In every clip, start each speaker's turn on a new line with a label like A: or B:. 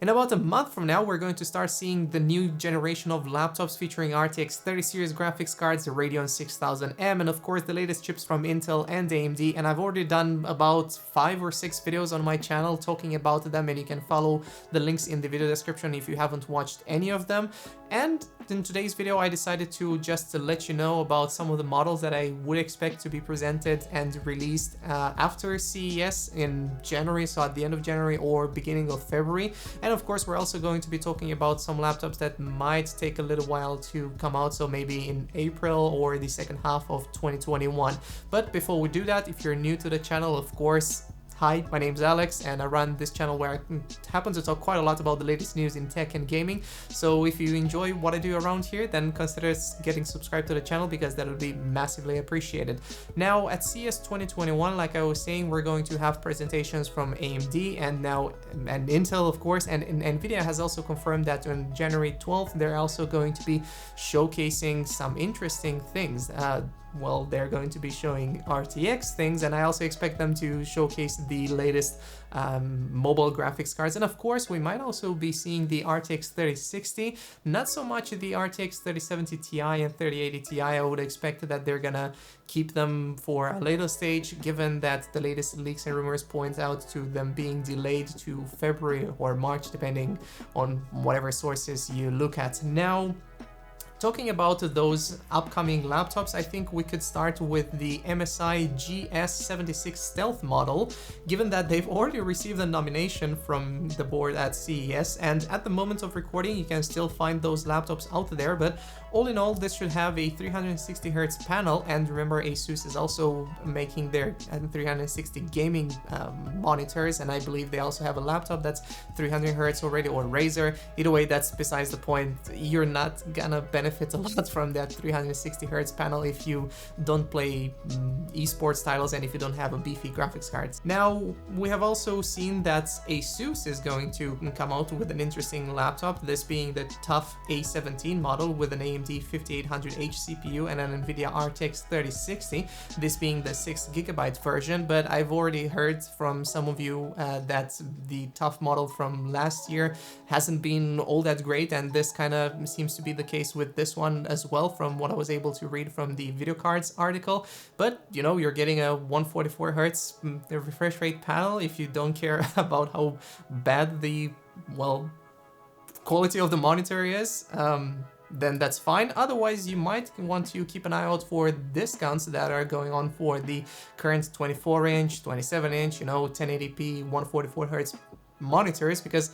A: In about a month from now, we're going to start seeing the new generation of laptops featuring RTX 30 series graphics cards, the Radeon 6000M, and of course the latest chips from Intel and AMD. And I've already done about 5 or 6 videos on my channel talking about them, and you can follow the links in the video description if you haven't watched any of them. And in today's video, I decided to just let you know about some of the models that I would expect to be presented and released after CES in January, so at the end of January or beginning of February. And of course, we're also going to be talking about some laptops that might take a little while to come out, so maybe in April or the second half of 2021. But before we do that, if you're new to the channel, of course, hi, my name's Alex, and I run this channel where I happen to talk quite a lot about the latest news in tech and gaming. So if you enjoy what I do around here, then consider getting subscribed to the channel, because that would be massively appreciated. Now, at CES 2021, like I was saying, we're going to have presentations from AMD and Intel, of course, and NVIDIA has also confirmed that on January 12th, they're also going to be showcasing some interesting things. Well, they're going to be showing RTX things, and I also expect them to showcase the latest mobile graphics cards. And of course, we might also be seeing the RTX 3060, not so much the RTX 3070 Ti and 3080 Ti. I would expect that they're gonna keep them for a later stage, given that the latest leaks and rumors point out to them being delayed to February or March, depending on whatever sources you look at. Now, talking about those upcoming laptops, I think we could start with the MSI GS76 Stealth model, given that they've already received a nomination from the board at CES, and at the moment of recording you can still find those laptops out there. But all in all, this should have a 360Hz panel, and remember, Asus is also making their 360 gaming monitors, and I believe they also have a laptop that's 300Hz already, or Razer. Either way, that's besides the point. You're not gonna benefit a lot from that 360Hz panel if you don't play esports titles and if you don't have a beefy graphics card. Now, we have also seen that Asus is going to come out with an interesting laptop, this being the TUF A17 model with an AMD 5800H CPU and an NVIDIA RTX 3060, this being the 6GB version. But I've already heard from some of you that the TUF model from last year hasn't been all that great, and this kind of seems to be the case with this one as well, from what I was able to read from the video cards article. But you know, you're getting a 144Hz refresh rate panel. If you don't care about how bad the, well, quality of the monitor is, then that's fine. Otherwise, you might want to keep an eye out for discounts that are going on for the current 24-inch, 27-inch, you know, 1080p 144Hz monitors, because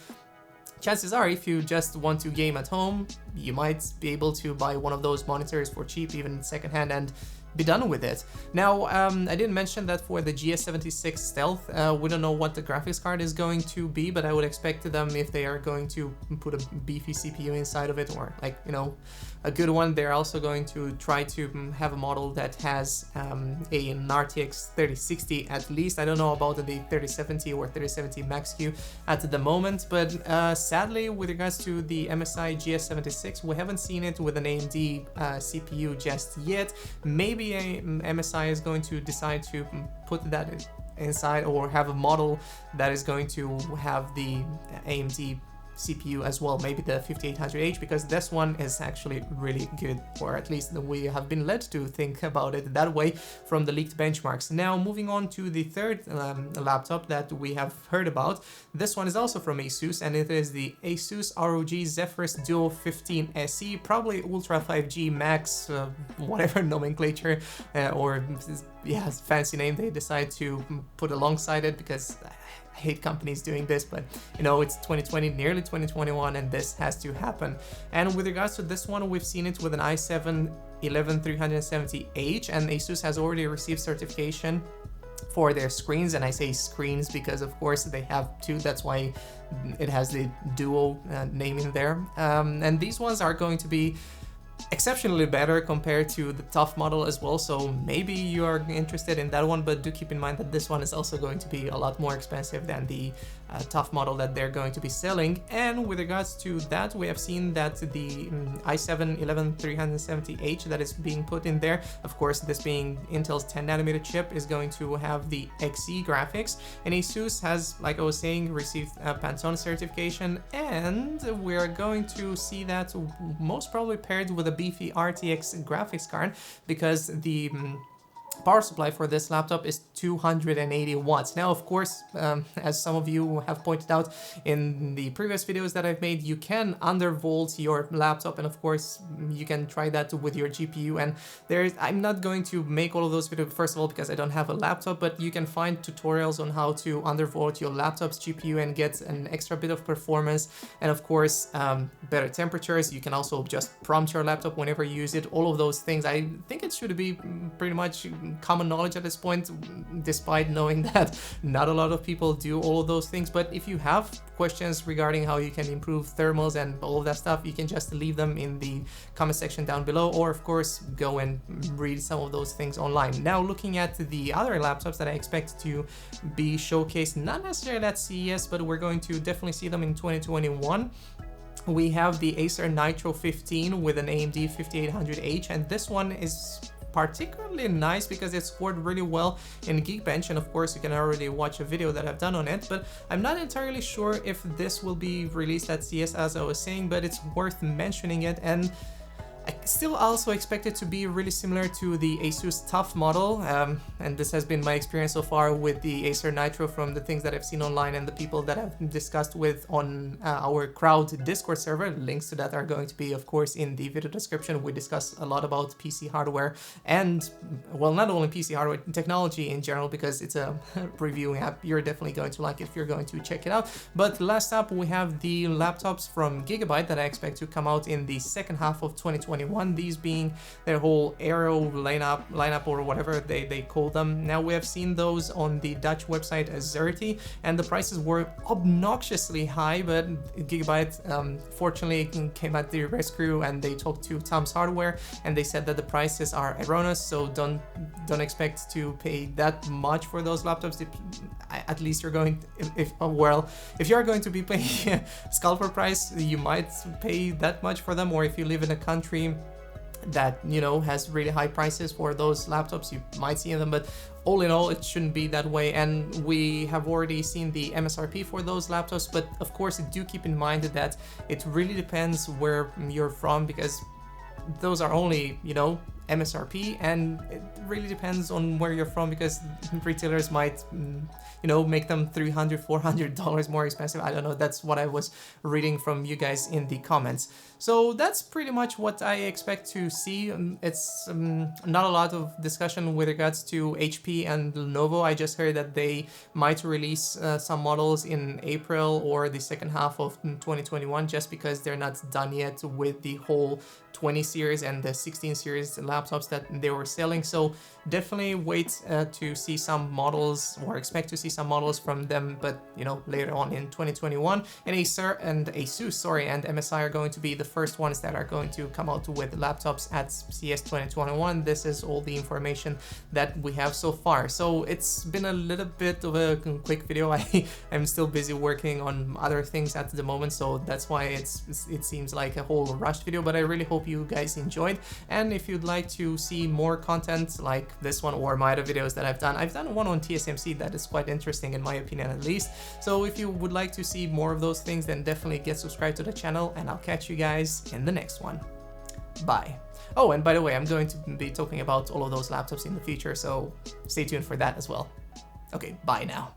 A: chances are, if you just want to game at home, you might be able to buy one of those monitors for cheap, even secondhand, and be done with it. Now, I didn't mention that for the GS76 Stealth, we don't know what the graphics card is going to be, but I would expect them, if they are going to put a beefy CPU inside of it, or like, you know, a good one, they're also going to try to have a model that has an RTX 3060 at least. I don't know about the 3070 or 3070 Max-Q at the moment, but sadly, with regards to the MSI GS76, we haven't seen it with an AMD CPU just yet. Maybe MSI is going to decide to put that inside, or have a model that is going to have the AMD CPU as well, maybe the 5800H, because this one is actually really good, or at least we have been led to think about it that way from the leaked benchmarks. Now, moving on to the third laptop that we have heard about. This one is also from Asus, and it is the Asus ROG Zephyrus Duo 15 SE, probably Ultra 5G Max, whatever nomenclature or yeah, fancy name they decide to put alongside it, because I hate companies doing this, but you know, it's 2020, nearly 2021, and this has to happen. And with regards to this one, we've seen it with an i7-11370H, and Asus has already received certification for their screens, and I say screens because of course they have two, that's why it has the Duo name in there. And these ones are going to be exceptionally better compared to the TUF model as well, so maybe you are interested in that one, but do keep in mind that this one is also going to be a lot more expensive than the TUF model that they're going to be selling. And with regards to that, we have seen that the i7-11370H that is being put in there, of course this being Intel's 10nm chip, is going to have the Xe graphics, and Asus has, like I was saying, received a Pantone certification, and we're going to see that most probably paired with a beefy RTX graphics card, because the power supply for this laptop is 280 watts. Now, of course, as some of you have pointed out in the previous videos that I've made, you can undervolt your laptop, and of course you can try that with your GPU. And I'm not going to make all of those videos, first of all, because I don't have a laptop, but you can find tutorials on how to undervolt your laptop's GPU and get an extra bit of performance, and of course better temperatures. You can also just prompt your laptop whenever you use it. All of those things, I think it should be pretty much common knowledge at this point, despite knowing that not a lot of people do all of those things. But if you have questions regarding how you can improve thermals and all of that stuff, you can just leave them in the comment section down below, or of course go and read some of those things online. Now, looking at the other laptops that I expect to be showcased, not necessarily at CES, but we're going to definitely see them in 2021. We have the Acer Nitro 15 with an AMD 5800H, and this one is particularly nice because it scored really well in Geekbench, and of course you can already watch a video that I've done on it, but I'm not entirely sure if this will be released at CES, as I was saying, but it's worth mentioning it. And I still also expect it to be really similar to the Asus TUF model, and this has been my experience so far with the Acer Nitro from the things that I've seen online and the people that I've discussed with on our crowd Discord server. Links to that are going to be, of course, in the video description. We discuss a lot about PC hardware and, well, not only PC hardware, technology in general, because it's a reviewing app. You're definitely going to like it if you're going to check it out. But last up, we have the laptops from Gigabyte that I expect to come out in the second half of 2021, these being their whole AERO lineup or whatever they call them. Now, we have seen those on the Dutch website Azerty, and the prices were obnoxiously high, but Gigabyte fortunately came at the rescue, and they talked to Tom's Hardware, and they said that the prices are erroneous, so don't expect to pay that much for those laptops. At least you're going, if you're going to be paying scalper price, you might pay that much for them, or if you live in a country that, you know, has really high prices for those laptops, you might see them. But all in all, it shouldn't be that way, and we have already seen the MSRP for those laptops. But of course, do keep in mind that it really depends where you're from, because those are only, you know, MSRP, and it really depends on where you're from, because retailers might, you know, make them $300-400 more expensive. I don't know, that's what I was reading from you guys in the comments. So that's pretty much what I expect to see. It's not a lot of discussion with regards to HP and Lenovo. I just heard that they might release some models in April or the second half of 2021, just because they're not done yet with the whole 20 series and the 16 series laptops that they were selling. So definitely wait to see some models, or expect to see some models from them, but you know, later on in 2021. And Acer and Asus, and MSI are going to be the first ones that are going to come out with laptops at CES 2021. This is all the information that we have so far. So it's been a little bit of a quick video. I'm still busy working on other things at the moment, so that's why it seems like a whole rushed video, but I really hope you guys enjoyed. And if you'd like to see more content like this one or my other videos that I've done one on TSMC that is quite interesting in my opinion, at least. So if you would like to see more of those things, then definitely get subscribed to the channel, and I'll catch you guys in the next one. Bye. Oh, and by the way, I'm going to be talking about all of those laptops in the future, so stay tuned for that as well. Okay, bye now.